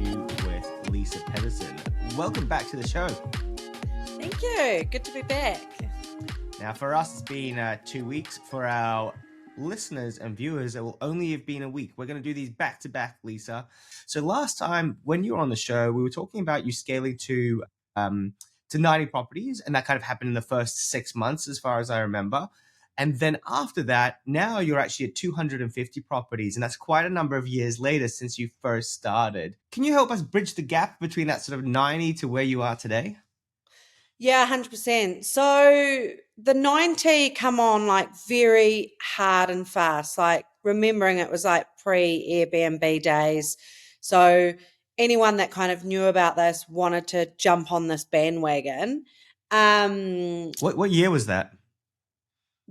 interview with Lisa Peterson. Welcome back to the show. Thank you. Good to be back. Now, for us, it's been 2 weeks. For our listeners and viewers, it will only have been a week. We're going to do these back to back, Lisa. So last time when you were on the show, we were talking about you scaling to 90 properties, and that kind of happened in the first 6 months, as far as I remember. And then after that, now you're actually at 250 properties, and that's quite a number of years later since you first started. Can you help us bridge the gap between that sort of 90 to where you are today? Yeah, 100%. So the 90 come on like very hard and fast, like remembering it was like pre-Airbnb days. So anyone that kind of knew about this wanted to jump on this bandwagon. What year was that?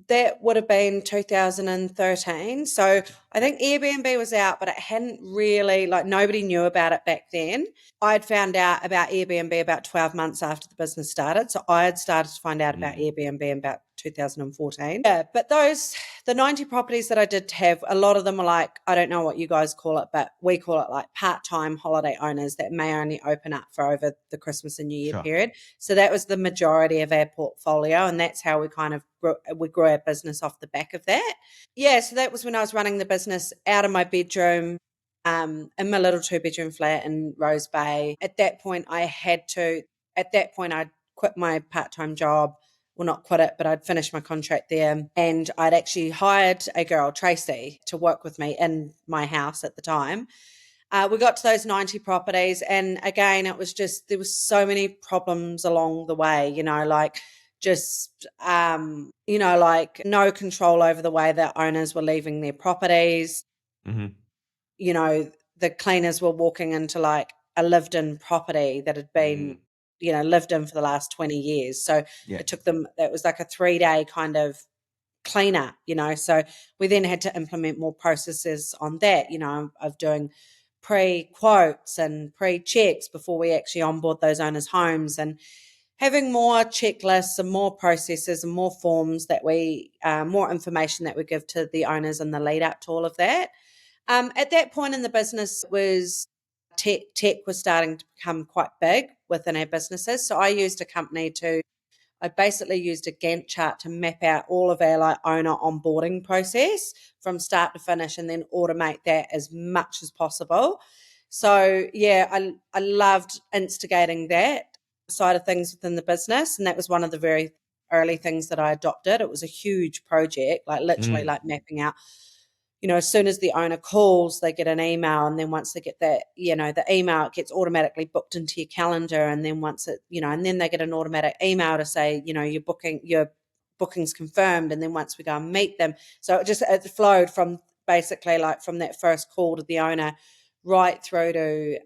That would have been 2013. So I think Airbnb was out, but it hadn't really, like nobody knew about it back then. I'd found out about Airbnb about 12 months after the business started. So I had started to find out about Airbnb in about 2014. Yeah, but the 90 properties that I did have, a lot of them are like, I don't know what you guys call it, but we call it like part-time holiday owners that may only open up for over the Christmas and New Year period. So that was the majority of our portfolio, and that's how we kind of grew our business off the back of that. Yeah, so that was when I was running the business out of my bedroom, in my little 2-bedroom flat in Rose Bay. At that point, I'd quit my part-time job. Well, not quit it, but I'd finished my contract there. And I'd actually hired a girl, Tracy, to work with me in my house at the time. We got to those 90 properties. And again, it was just, there was so many problems along the way, like like no control over the way that owners were leaving their properties. Mm-hmm. The cleaners were walking into like a lived-in property that had been lived in for the last 20 years. So It took them, it was like a 3-day kind of cleanup, so we then had to implement more processes on that, of doing pre-quotes and pre-checks before we actually onboard those owners' homes, and having more checklists and more processes and more forms that more information that we give to the owners in the lead up to all of that. At that point in the business tech was starting to become quite big within our businesses. So I basically used a Gantt chart to map out all of our like owner onboarding process from start to finish, and then automate that as much as possible. So yeah, I loved instigating that side of things within the business, and that was one of the very early things that I adopted. It was a huge project, like literally like mapping out, as soon as the owner calls, they get an email, and then once they get that, the email, it gets automatically booked into your calendar, and then once it, and then they get an automatic email to say, your booking's confirmed, and then once we go and meet them. So it flowed from basically like from that first call to the owner right through to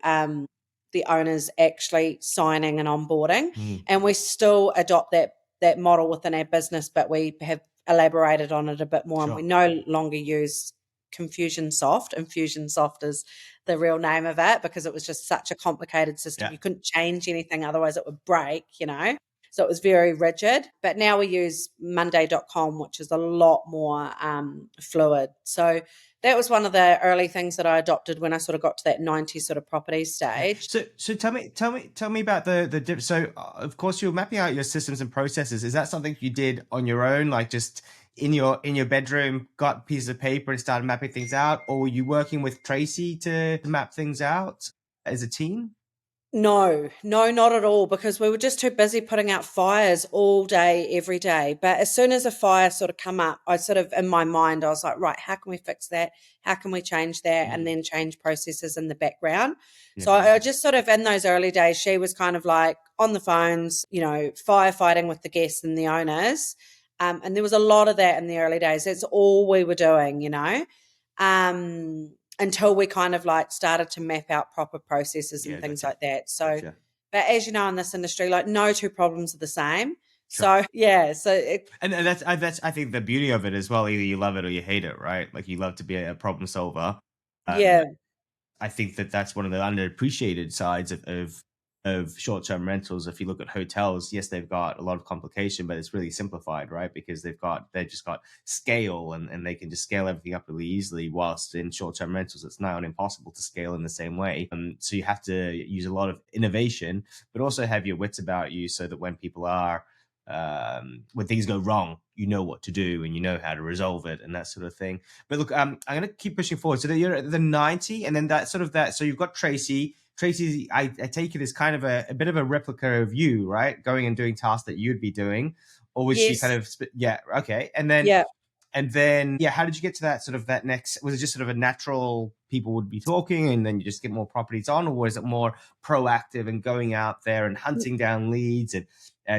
the owners actually signing and onboarding. And we still adopt that model within our business, but we have elaborated on it a bit more. Sure. And we no longer use Infusionsoft is the real name of it, because it was just such a complicated system. You couldn't change anything, otherwise it would break, so it was very rigid. But now we use Monday.com, which is a lot more fluid. So that was one of the early things that I adopted when I sort of got to that 90 sort of property stage. So tell me about the so of course you're mapping out your systems and processes. Is that something you did on your own, like just in your bedroom, got pieces of paper and started mapping things out, or were you working with Tracy to map things out as a team? No, not at all, because we were just too busy putting out fires all day, every day. But as soon as a fire sort of come up, I sort of, in my mind, I was like, right, how can we fix that? How can we change that? And then change processes in the background. Yeah. So I just sort of, in those early days, she was kind of like on the phones, firefighting with the guests and the owners. And there was a lot of that in the early days. That's all we were doing, until we kind of like started to map out proper processes and things like that. So, but as you know, in this industry, like no two problems are the same. Sure. So yeah, and that's I think the beauty of it as well. Either you love it or you hate it, right? Like you love to be a problem solver. Yeah, I think that's one of the underappreciated sides of of short-term rentals. If you look at hotels, yes, they've got a lot of complication, but it's really simplified, right? Because they've just got scale, and they can just scale everything up really easily. Whilst in short-term rentals, it's now impossible to scale in the same way. So you have to use a lot of innovation, but also have your wits about you, so that when people are when things go wrong, you know what to do and you know how to resolve it and that sort of thing. But look, I'm going to keep pushing forward. So you're at the 90, and then that sort of that. So you've got Tracy. Tracy, I take it as kind of a bit of a replica of you, right? Going and doing tasks that you'd be doing, or was she kind Yes. of yeah, okay. Yeah. And then yeah, how did you get to that sort of that next? Was it just sort of a natural people would be talking, and then you just get more properties on, or was it more proactive and going out there and hunting down leads and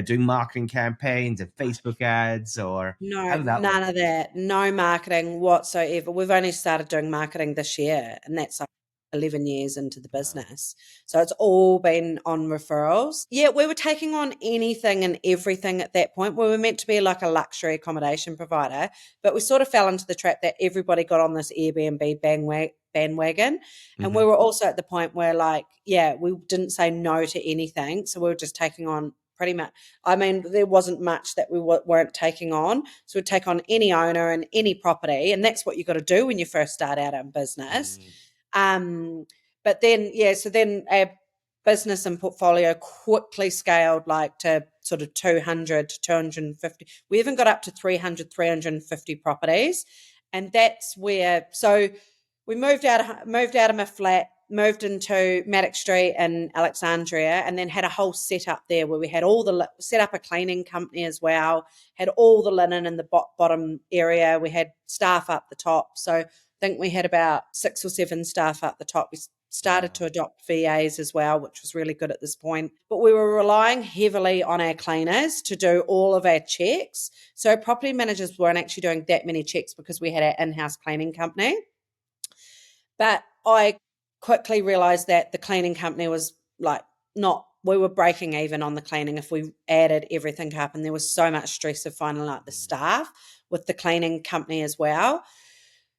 doing marketing campaigns and Facebook ads, or how No, did that look? none of that. No marketing whatsoever. We've only started doing marketing this year, and that's like 11 years into the Wow. business. So it's all been on referrals. Yeah, we were taking on anything and everything at that point. We were meant to be like a luxury accommodation provider, but we sort of fell into the trap that everybody got on this Airbnb bandwagon. And we Mm-hmm. were also at the point where, like, yeah, we didn't say no to anything. So we were just taking on pretty much, I mean, there wasn't much that we weren't taking on. So we'd take on any owner and any property, and that's what you got to do when you first start out in business. Mm. But then, yeah, so then our business and portfolio quickly scaled like to sort of 200 to 250. We even got up to 300, 350 properties. And that's where, so we moved out of my flat, moved into Maddox Street in Alexandria, and then had a whole setup there where we had set up a cleaning company as well, had all the linen in the bottom area. We had staff up the top. So I think we had about 6 or 7 staff up the top. We started to Wow. adopt VAs as well, which was really good at this point. But we were relying heavily on our cleaners to do all of our checks. So property managers weren't actually doing that many checks because we had our in-house cleaning company. But I quickly realized that the cleaning company was like not, we were breaking even on the cleaning if we added everything up. And there was so much stress of finding out the staff with the cleaning company as well.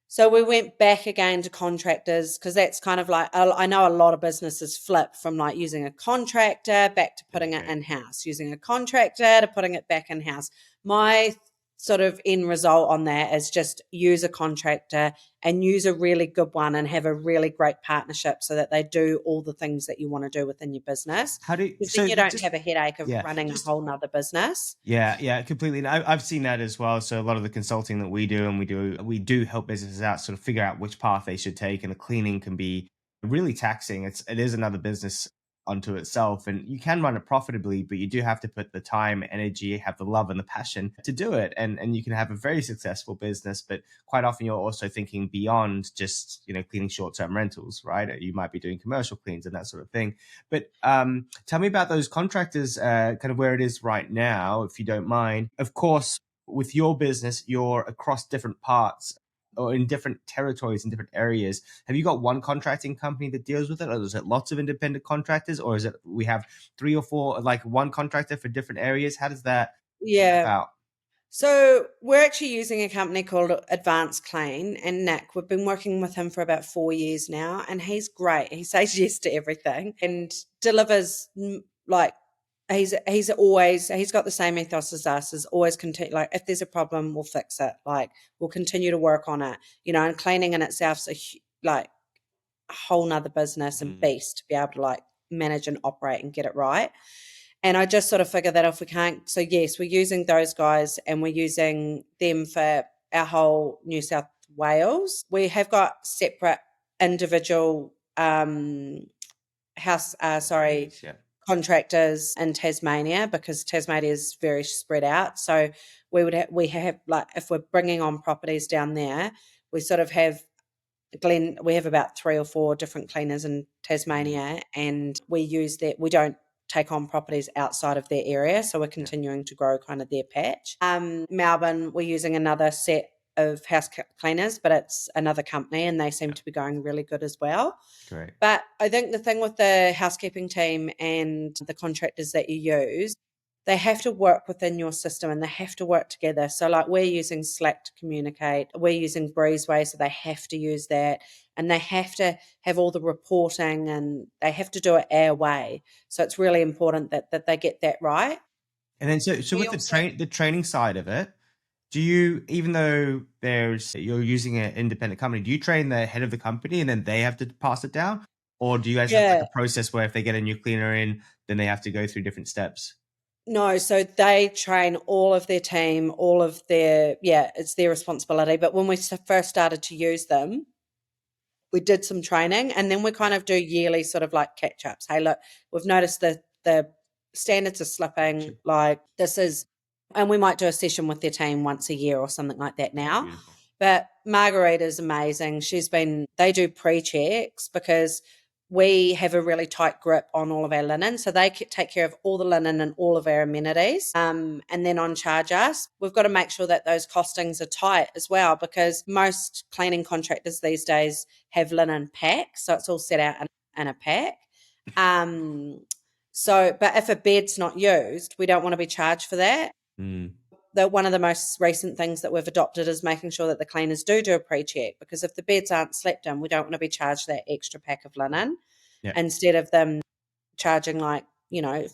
So we went back again to contractors because that's kind of like, I know a lot of businesses flip from like using a contractor back to putting it Okay. in-house, using a contractor to putting it back in-house. My sort of end result on that is just use a contractor and use a really good one and have a really great partnership so that they do all the things that you want to do within your business. How do you, Because then so you don't just have a headache of yeah, running a just whole nother business. yeah, yeah, completely. And I've seen that as well. So a lot of the consulting that we do, and we do help businesses out, sort of figure out which path they should take. And the cleaning can be really taxing. It is another business unto itself, and you can run it profitably, but you do have to put the time, energy, have the love and the passion to do it. And you can have a very successful business, but quite often you're also thinking beyond just cleaning short-term rentals, right? You might be doing commercial cleans and that sort of thing. But tell me about those contractors, kind of where it is right now, if you don't mind. Of course, with your business, you're across different parts or in different territories in different areas. Have you got one contracting company that deals with it, or is it lots of independent contractors, or is it we have 3 or 4, like one contractor for different areas? How does that map Yeah. out? So we're actually using a company called Advanced Clean, and Nick. We've been working with him for about 4 years now, and he's great. He says yes to everything and delivers like he's got the same ethos as us. Is always continue, like if there's a problem, we'll fix it. Like we'll continue to work on it. And cleaning in itself's like a whole nother business and Mm, beast to be able to like manage and operate and get it right. And I just sort of figured that if we can't, so yes, we're using those guys and we're using them for our whole New South Wales. We have got separate individual companies, yeah. contractors in Tasmania because Tasmania is very spread out. So we have like if we're bringing on properties down there, we sort of have we have about 3 or 4 different cleaners in Mm, Tasmania, and we use that. We don't take on properties outside of their area, so we're yeah, continuing to grow kind of their patch. Melbourne, we're using another set of house cleaners, but it's another company, and they seem yeah, to be going really good as well. great. But I think the thing with the housekeeping team and the contractors that you use they have to work within your system and they have to work together. So like we're using Slack to communicate, we're using Breezeway, so they have to use that, and they have to have all the reporting and they have to do it our way. So it's really important that they get that right. And then so We with also, the training side of it, do you, even though you're using an independent company, do you train the head of the company and then they have to pass it down? Or do you guys have like yeah, a process where if they get a new cleaner in, then they have to go through different steps? no, so they train all of their team, all of their, yeah, it's their responsibility. But when we first started to use them, we did some training, and then we kind of do yearly sort of like catch ups. Hey, look, we've noticed the standards are slipping. Gotcha. Like this is, and we might do a session with their team once a year or something like that Oh, now. beautiful. But Margarita's amazing. They do pre checks because we have a really tight grip on all of our linen. So they take care of all the linen and all of our amenities. And then on charge us, we've got to make sure that those costings are tight as well, because most cleaning contractors these days have linen pack. So it's all set out in a pack. But if a bed's not used, we don't want to be charged for that. Mm. One of the most recent things that we've adopted is making sure that the cleaners do a pre-check, because if the beds aren't slept in, we don't want to be charged that extra pack of linen Yeah. instead of them charging like,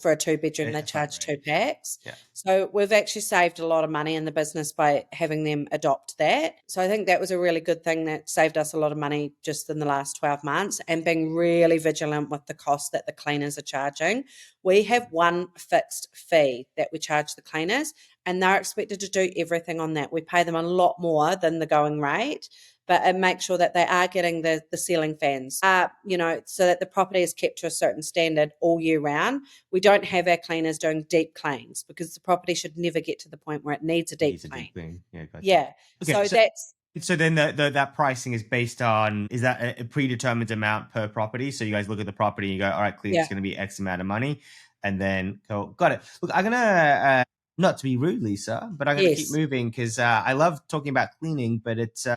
for a 2-bedroom, they A flat charge rate. 2 packs. Yeah. So we've actually saved a lot of money in the business by having them adopt that. So I think that was a really good thing that saved us a lot of money just in the last 12 months, and being really vigilant with the cost that the cleaners are charging. We have one fixed fee that we charge the cleaners, and they're expected to do everything on that. We pay them a lot more than the going rate, but it makes sure that they are getting the ceiling fans, so that the property is kept to a certain standard all year round. We don't have our cleaners doing deep cleans, because the property should never get to the point where it needs a deep Needs a clean. deep clean. Yeah, gotcha. Yeah. Okay, So that's, so then that pricing is based on, is that a predetermined amount per property? So you guys look at the property and you go, all right, clean, it's yeah. going to be X amount of money, and then go, got it. Look, I'm gonna not to be rude, Lisa, but I'm gonna keep Yes. moving because I love talking about cleaning, but it's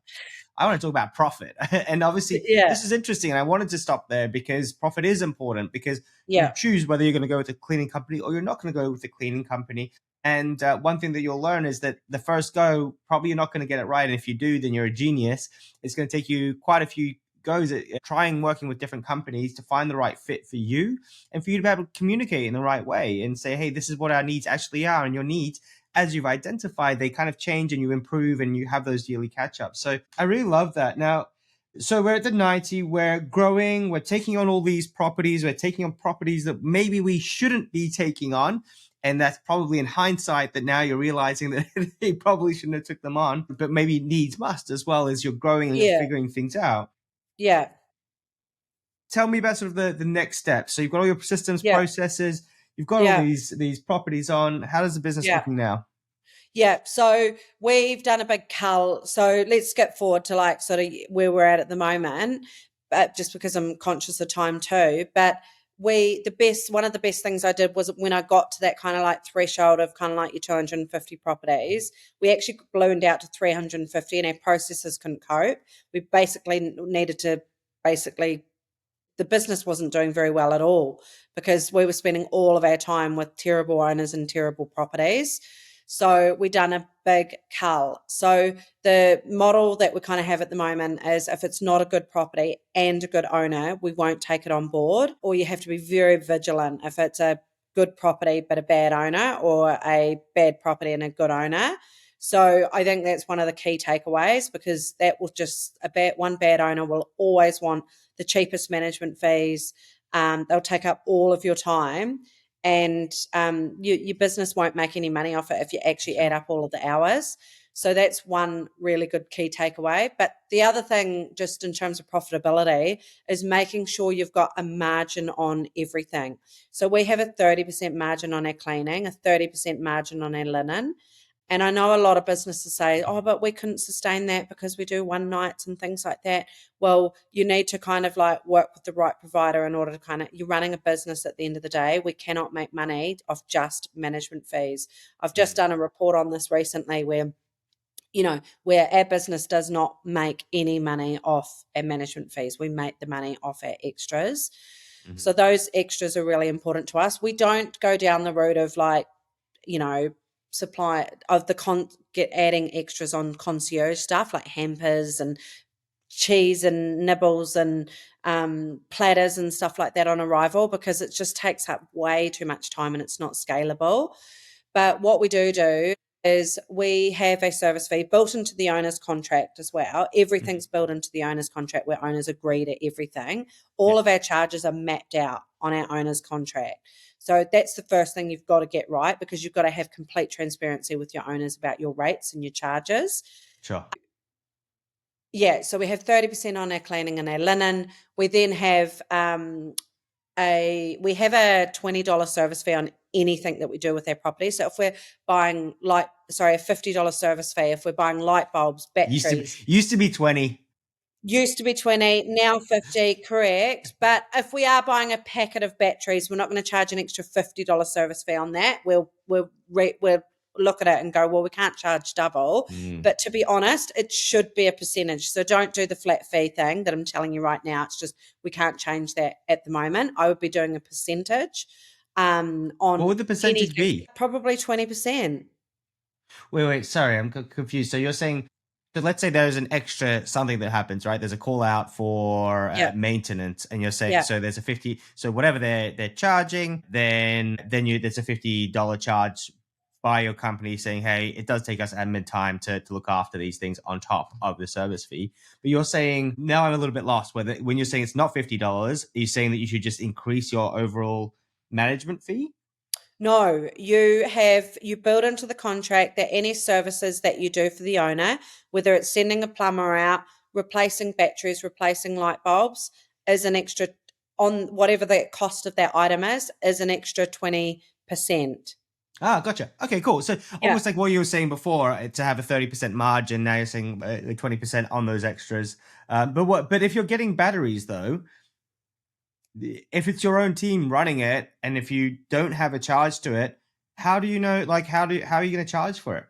I want to talk about profit. And obviously, Yeah. this is interesting. And I wanted to stop there because profit is important, because you Yeah. choose whether you're going to go with a cleaning company or you're not going to go with a cleaning company. And one thing that you'll learn is that the first go, probably you're not going to get it right. And if you do, then you're a genius. It's going to take you quite a few goes at trying working with different companies to find the right fit for you, and for you to be able to communicate in the right way and say, hey, this is what our needs actually are. And your needs, as you've identified, they kind of change and you improve and you have those yearly catch ups. So I really love that. Now, so we're at the 90, we're growing, we're taking on all these properties, we're taking on properties that maybe we shouldn't be taking on. And that's probably in hindsight that now you're realizing that you probably shouldn't have took them on, but maybe needs must, as well as you're growing and you're Yeah. figuring things out. Yeah. Tell me about sort of the next steps. So you've got all your systems, Yeah. processes, you've got all Yeah. these properties on. How does the business Yeah. looking now? Yeah, so we've done a big cull. So let's skip forward to like sort of where we're at the moment, but just because I'm conscious of time too. But one of the best things I did was when I got to that kind of like threshold of kind of like your 250 properties, we actually ballooned out to 350, and our processes couldn't cope. We basically needed to the business wasn't doing very well at all, because we were spending all of our time with terrible owners and terrible properties. So we done a big cull. So the model that we kind of have at the moment is, if it's not a good property and a good owner, we won't take it on board, or you have to be very vigilant if it's a good property but a bad owner, or a bad property and a good owner. So I think that's one of the key takeaways, because that will just one bad owner will always want the cheapest management fees. They'll take up all of your time, and your business won't make any money off it if you actually add up all of the hours. So that's one really good key takeaway. But the other thing, just in terms of profitability, is making sure you've got a margin on everything. So we have a 30% margin on our cleaning, a 30% margin on our linen. And I know a lot of businesses say, oh, but we couldn't sustain that because we do one nights and things like that. Well, you need to kind of like work with the right provider in order to kind of, you're running a business at the end of the day. We cannot make money off just management fees. I've just done a report on this recently where our business does not make any money off our management fees. We make the money off our extras. Mm-hmm. So those extras are really important to us. We don't go down the route of like supply of the get adding extras on concierge stuff like hampers and cheese and nibbles and platters and stuff like that on arrival, because it just takes up way too much time and it's not scalable. But what we do is we have a service fee built into the owner's contract as well. Everything's built into the owner's contract where owners agree to everything. All of our charges are mapped out on our owner's contract. So that's the first thing you've got to get right, because you've got to have complete transparency with your owners about your rates and your charges. Sure. Yeah, so we have 30% on our cleaning and our linen. We then have a $20 service fee on anything that we do with our property. So if we're buying a $50 service fee if we're buying light bulbs, batteries. Used to be 20. Used to be 20, now 50, correct. But if we are buying a packet of batteries, we're not going to charge an extra $50 service fee on that. We'll look at it and go, well, we can't charge double. But to be honest, it should be a percentage. So don't do the flat fee thing that I'm telling you right now. It's just we can't change that at the moment. I would be doing a percentage on what would the percentage be? Probably 20%. Wait, sorry, I'm confused. So you're saying, so let's say there's an extra something that happens, right? There's a call out for maintenance, and you're saying so there's a 50. So whatever they're charging, then there's a $50 charge by your company saying, hey, it does take us admin time to look after these things on top of the service fee. But you're saying, now I'm a little bit lost, when you're saying it's not $50, are you saying that you should just increase your overall management fee? No, you build into the contract that any services that you do for the owner, whether it's sending a plumber out, replacing batteries, replacing light bulbs, is an extra on whatever the cost of that item is an extra 20%. Ah, gotcha. Okay, cool. So almost like what you were saying before, to have a 30% margin, now you're saying 20% on those extras. But if you're getting batteries though, if it's your own team running it, and if you don't have a charge to it, how do you know, like, how are you going to charge for it?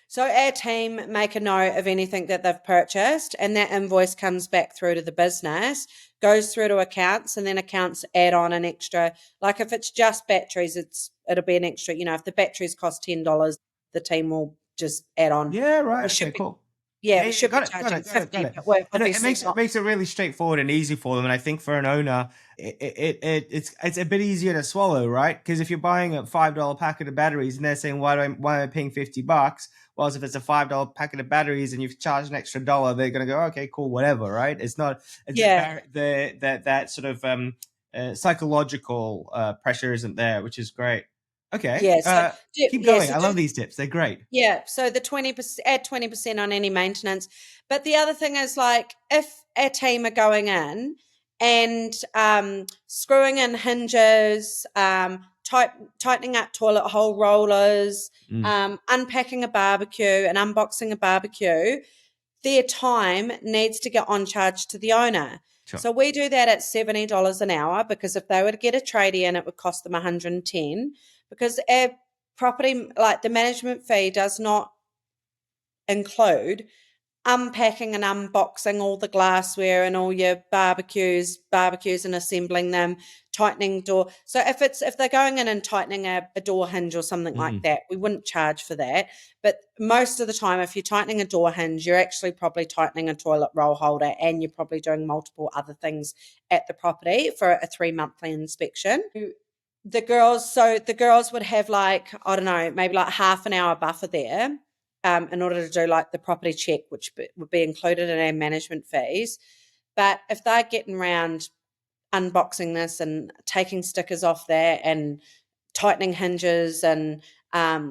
So our team make a note of anything that they've purchased, and that invoice comes back through to the business, goes through to accounts, and then accounts add on an extra. Like if it's just batteries, it'll be an extra. If the batteries cost $10, the team will just add on. Yeah, right. Okay, cool. Yeah, we should be charging 50. Got it. And it makes it really straightforward and easy for them. And I think for an owner, it's a bit easier to swallow, right? Because if you're buying a $5 packet of batteries and they're saying, why am I paying $50? Well, if it's a $5 packet of batteries and you've charged an extra $1, they're going to go, okay, cool, whatever, right? It's not that sort of psychological pressure isn't there, which is great. Okay. Yeah. So, keep going. I love these tips. They're great. Yeah. So the 20%, add 20% on any maintenance. But the other thing is, like, if our team are going in and screwing in hinges, tightening up toilet hole rollers, unpacking a barbecue and unboxing a barbecue, their time needs to get on charge to the owner. Sure. So we do that at $70 an hour, because if they were to get a tradie in, it would cost them $110, because our property, like the management fee, does not include unpacking and unboxing all the glassware and all your barbecues and assembling them, tightening door. So if they're going in and tightening a door hinge or something like that, we wouldn't charge for that. But most of the time, if you're tightening a door hinge, you're actually probably tightening a toilet roll holder, and you're probably doing multiple other things at the property for a 3-monthly inspection. The girls would have, like, I don't know, maybe like half an hour buffer there, in order to do like the property check, which would be included in our management fees. But if they're getting around unboxing this and taking stickers off there and tightening hinges and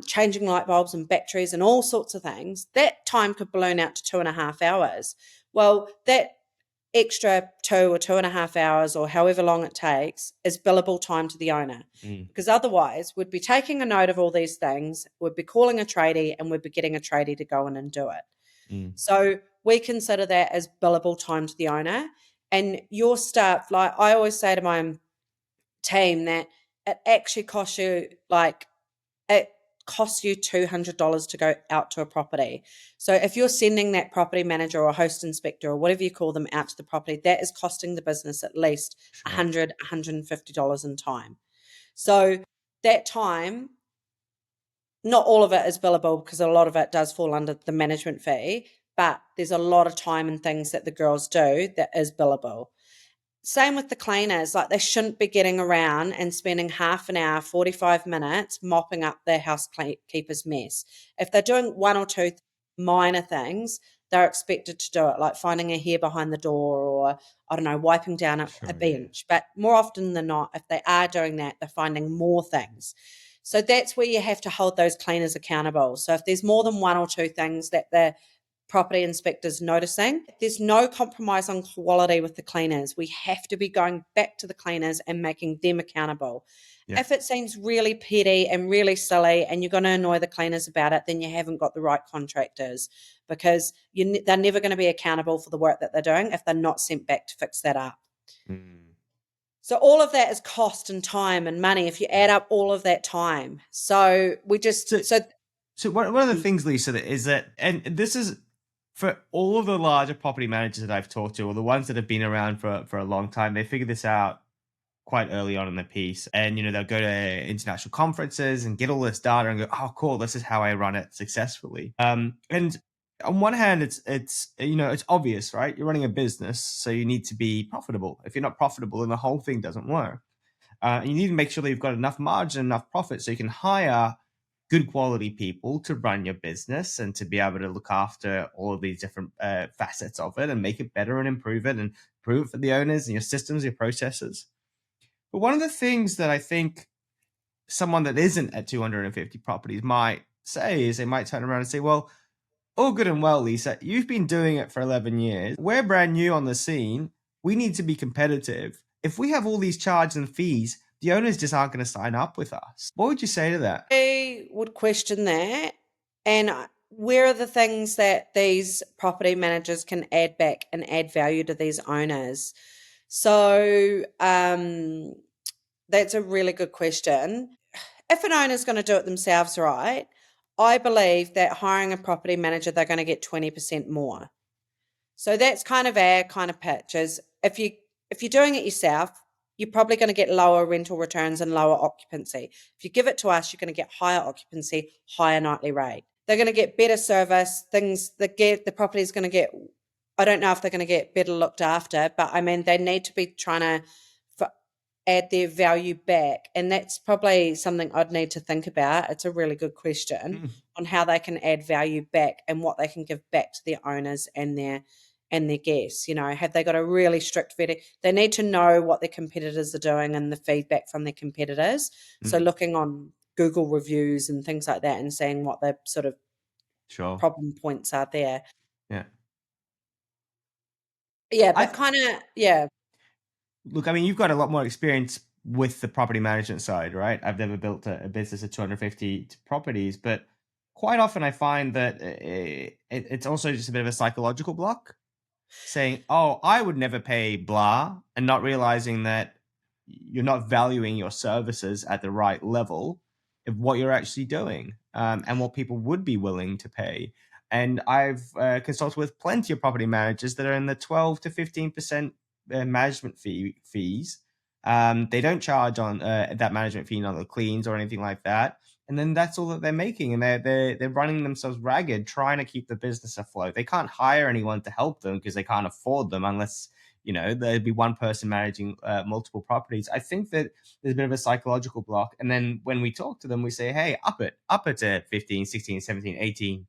changing light bulbs and batteries and all sorts of things, that time could balloon out to 2.5 hours. Well, that extra 2 or 2.5 hours, or however long it takes, is billable time to the owner. Because otherwise we'd be taking a note of all these things, we'd be calling a tradie, and we'd be getting a tradie to go in and do it. So we consider that as billable time to the owner. And your staff, like I always say to my team, that it actually costs you, like, it costs you $200 to go out to a property. So if you're sending that property manager or host inspector or whatever you call them out to the property, that is costing the business at least $100, $150 in time. So that time not all of it is billable because a lot of it does fall under the management fee, but there's a lot of time and things that the girls do that is billable. Same with the cleaners, like they shouldn't be getting around and spending half an hour, 45 minutes mopping up their housekeeper's mess. If they're doing one or two minor things, they're expected to do it, like finding a hair behind the door or, I don't know, wiping down a Sure, yeah. bench. But more often than not, if they are doing that, they're finding more things. So that's where you have to hold those cleaners accountable. So if there's more than one or two things that the property inspectors noticing, there's no compromise on quality with the cleaners. We have to be going back to the cleaners and making them accountable. Yeah. If it seems really petty and really silly and you're going to annoy the cleaners about it, then you haven't got the right contractors, because they're never going to be accountable for the work that they're doing if they're not sent back to fix that up. Mm. So all of that is cost and time and money if you add up all of that time. So we just So one of the things, Lisa, that is that, and this is for all of the larger property managers that I've talked to, or the ones that have been around for a long time, they figure this out quite early on in the piece. And, they'll go to international conferences and get all this data and go, oh, cool, this is how I run it successfully. And on one hand, it's obvious, right? You're running a business, so you need to be profitable. If you're not profitable, then the whole thing doesn't work. You need to make sure that you've got enough margin, enough profit, so you can hire good quality people to run your business and to be able to look after all of these different facets of it and make it better and improve it for the owners and your systems, your processes. But one of the things that I think someone that isn't at 250 properties might say is they might turn around and say, well, all good and well, Lisa, you've been doing it for 11 years. We're brand new on the scene. We need to be competitive. If we have all these charges and fees, the owners just aren't going to sign up with us. What would you say to that? I would question that. And where are the things that these property managers can add back and add value to these owners? So that's a really good question. If an owner's going to do it themselves right, I believe that hiring a property manager, they're going to get 20% more. So that's kind of our kind of pitch is if you're doing it yourself, you're probably going to get lower rental returns and lower occupancy. If you give it to us, you're going to get higher occupancy, higher nightly rate. They're going to get better service, the property is going to get, I don't know if they're going to get better looked after, but I mean, they need to be trying to add their value back. And that's probably something I'd need to think about. It's a really good question on how they can add value back and what they can give back to their owners and their guests. Have they got a really strict vetting? They need to know what their competitors are doing and the feedback from their competitors. So looking on Google reviews and things like that and seeing what the sort of problem points are there. Yeah. Yeah, but yeah. Look, I mean, you've got a lot more experience with the property management side, right? I've never built a business of 250 properties, but quite often I find that it's also just a bit of a psychological block, saying, oh, I would never pay blah, and not realizing that you're not valuing your services at the right level of what you're actually doing, and what people would be willing to pay. And I've consulted with plenty of property managers that are in the 12 to 15% management fees. They don't charge on that management fee on the cleans or anything like that. And then that's all that they're making, and they're running themselves ragged, trying to keep the business afloat. They can't hire anyone to help them because they can't afford them unless there'd be one person managing multiple properties. I think that there's a bit of a psychological block. And then when we talk to them, we say, hey, up it to 15, 16, 17,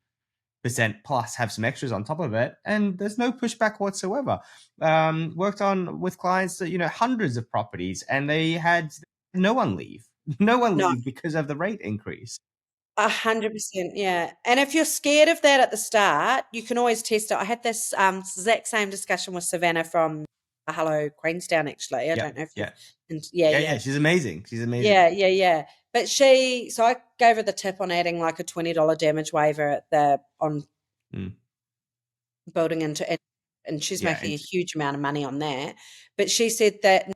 18% plus, have some extras on top of it, and there's no pushback whatsoever. Worked on with clients that hundreds of properties, and they had no one leave because of the rate increase. 100%, yeah. And if you're scared of that at the start, you can always test it. I had this exact same discussion with Savannah from Hello Queenstown, actually. I don't know if yeah, she's amazing. Yeah. But so I gave her the tip on adding like a $20 damage waiver on building into it, and she's making a huge amount of money on that. But she said that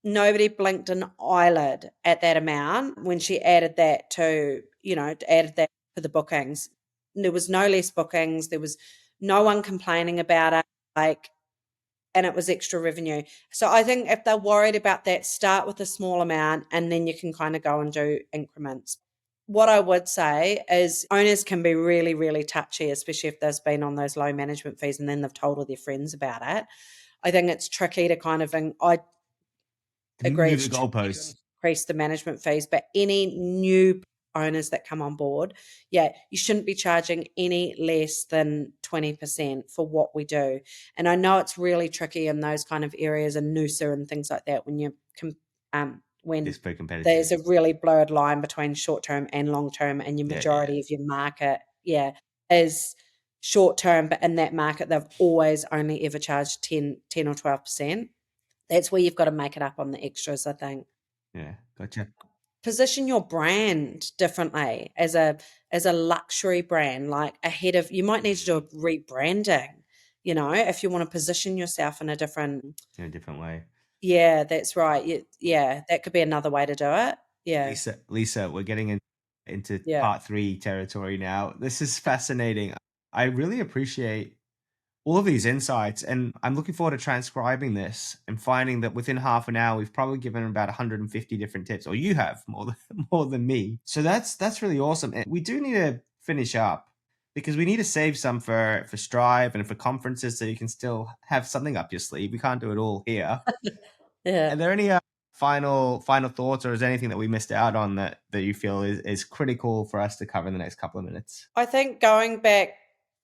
nobody blinked an eyelid at that amount when she added that to the bookings. There was no less bookings. There was no one complaining about it, and it was extra revenue. So I think if they're worried about that, start with a small amount, and then you can kind of go and do increments. what I would say is owners can be really, really touchy, especially if they've been on those low management fees and then they've told all their friends about it. I think it's tricky to kind of, I agree, Move it's the tricky to goalposts. increase the management fees, but any new owners that come on board, you shouldn't be charging any less than 20% for what we do. And I know it's really tricky in those kind of areas and Noosa and things like that when It's very competitive. there's a really blurred line between short term and long term, and your majority of your market, is short term, but in that market they've always only ever charged 10 or 12%. That's where you've got to make it up on the extras, I think. Yeah, gotcha. Position your brand differently as a luxury brand, like ahead of, you might need to do a rebranding, if you want to position yourself in a different way. Yeah, that's right. Yeah, that could be another way to do it. Yeah. Lisa, we're getting into Yeah. part 3 territory now. This is fascinating. I really appreciate all of these insights, and I'm looking forward to transcribing this and finding that within half an hour we've probably given about 150 different tips, or you have more than me. So that's really awesome. And we do need to finish up because we need to save some for Strive and for conferences, so you can still have something up your sleeve. We can't do it all here. Yeah. Are there any final thoughts, or is there anything that we missed out on that you feel is critical for us to cover in the next couple of minutes? I think going back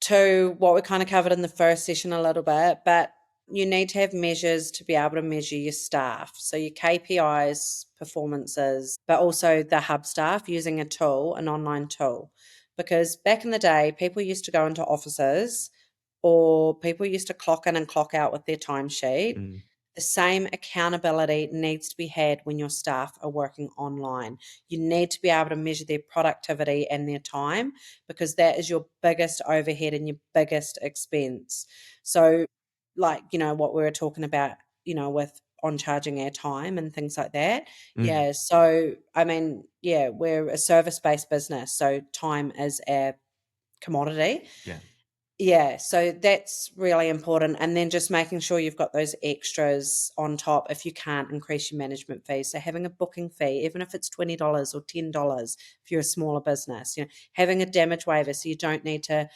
to what we kind of covered in the first session a little bit, but you need to have measures to be able to measure your staff. So your KPIs, performances, but also the hub staff using a tool, an online tool. Because back in the day, people used to go into offices or people used to clock in and clock out with their timesheet. Mm. The same accountability needs to be had when your staff are working online. You need to be able to measure their productivity and their time, because that is your biggest overhead and your biggest expense. So, like, what we were talking about, with on charging our time and things like that. Mm. Yeah. So, I mean, we're a service-based business. So time is our commodity. Yeah. Yeah, so that's really important. And then just making sure you've got those extras on top if you can't increase your management fee. So having a booking fee, even if it's $20 or $10 if you're a smaller business, having a damage waiver so you don't need to.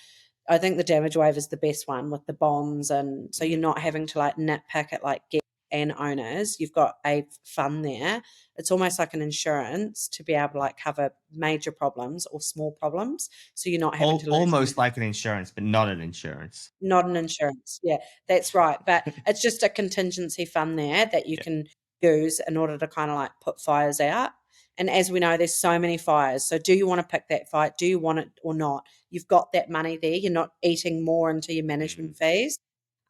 I think the damage waiver is the best one with the bonds, and so you're not having to like nitpick it like guests and owners. You've got a fund there. It's almost like an insurance to be able to like cover major problems or small problems. So you're not having to lose almost like an insurance, but not an insurance. Not an insurance. Yeah, that's right. But it's just a contingency fund there that you can use in order to kind of like put fires out. And as we know, there's so many fires. So do you want to pick that fight? Do you want it or not? You've got that money there. You're not eating more into your management fees.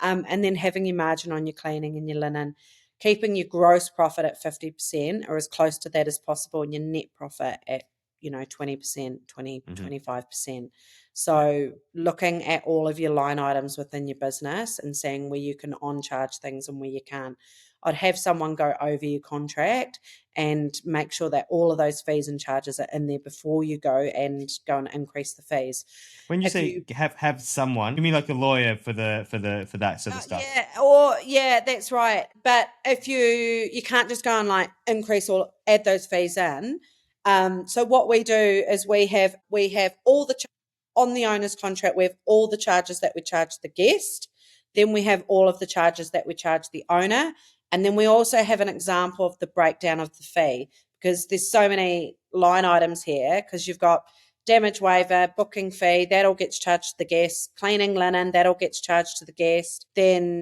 And then having your margin on your cleaning and your linen, keeping your gross profit at 50% or as close to that as possible, and your net profit at 20%, 25%. So looking at all of your line items within your business and seeing where you can on charge things and where you can't. I'd have someone go over your contract and make sure that all of those fees and charges are in there before you go and increase the fees. When you say have someone, you mean like a lawyer for that sort of stuff? That's right. But if you can't just go and like increase or add those fees in. So what we do is we have all the on the owner's contract, we have all the charges that we charge the guest. Then we have all of the charges that we charge the owner. And then we also have an example of the breakdown of the fee, because there's so many line items here, because you've got damage waiver, booking fee, that all gets charged to the guest, cleaning linen, that all gets charged to the guest. Then,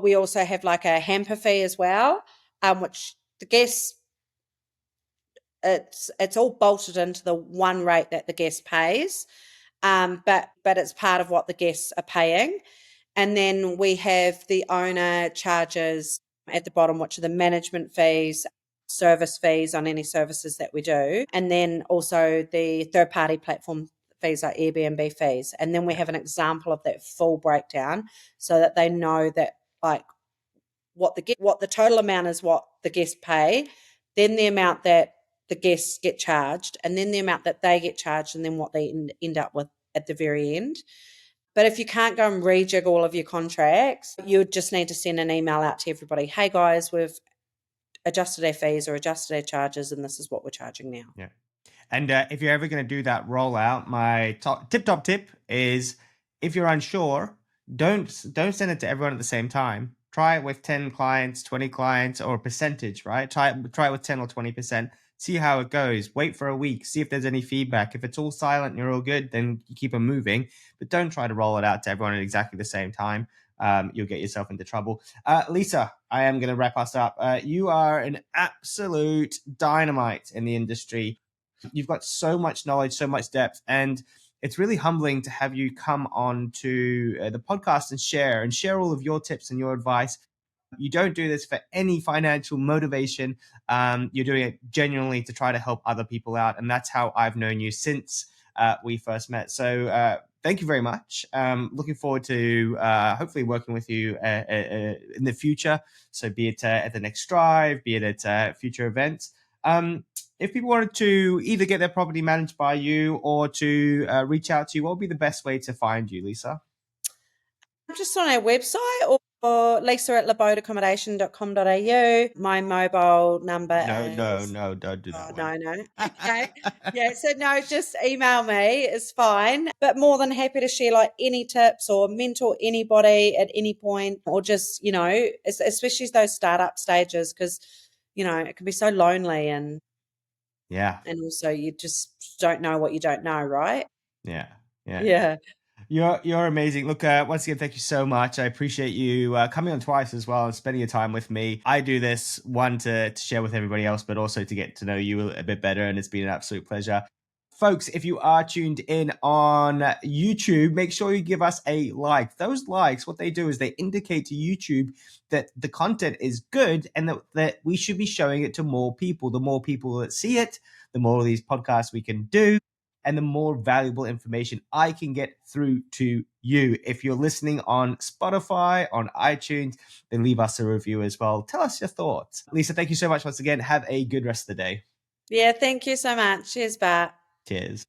we also have like a hamper fee as well, which the guests, it's all bolted into the one rate that the guest pays. But it's part of what the guests are paying. And then we have the owner charges at the bottom, which are the management fees, service fees on any services that we do, and then also the third-party platform fees like Airbnb fees. And then we have an example of that full breakdown so that they know that like what the total amount is, what the guests pay, then the amount that the guests get charged, and then the amount that they get charged, and then what they end up with at the very end. But if you can't go and rejig all of your contracts, you just need to send an email out to everybody. Hey guys, we've adjusted our fees or adjusted our charges, and this is what we're charging now. Yeah. And if you're ever going to do that rollout, my top tip is, if you're unsure, don't send it to everyone at the same time. Try it with 10 clients, 20 clients, or a percentage, right? Try it with 10 or 20%. See how it goes. Wait for a week. See if there's any feedback. If it's all silent and you're all good, then you keep them moving. But don't try to roll it out to everyone at exactly the same time. You'll get yourself into trouble. Lisa, I am going to wrap us up. You are an absolute dynamite in the industry. You've got so much knowledge, so much depth, and it's really humbling to have you come on to the podcast and share all of your tips and your advice. You don't do this for any financial motivation. You're doing it genuinely to try to help other people out, and that's how I've known you since we first met. So thank you very much. Looking forward to hopefully working with you in the future. So be it at the next Strive, be it at future events. If people wanted to either get their property managed by you or to reach out to you, what would be the best way to find you, Lisa? Just on our website, or Lisa at L'Abode Accommodation.com.au. My mobile number is... No, don't do that one. No. Okay. Yeah, so no, just email me. It's fine. But more than happy to share like any tips or mentor anybody at any point, or just, especially those startup stages, because, it can be so lonely, and also you just don't know what you don't know, right? Yeah. You're amazing. Look, once again, thank you so much. I appreciate you coming on twice as well and spending your time with me. I do this, one, to share with everybody else, but also to get to know you a bit better, and it's been an absolute pleasure. Folks, if you are tuned in on YouTube, make sure you give us a like. Those likes, what they do is they indicate to YouTube that the content is good and that we should be showing it to more people. The more people that see it, the more of these podcasts we can do, and the more valuable information I can get through to you. If you're listening on Spotify, on iTunes, then leave us a review as well. Tell us your thoughts. Lisa, thank you so much once again. Have a good rest of the day. Yeah, thank you so much. Cheers, Bart. Cheers.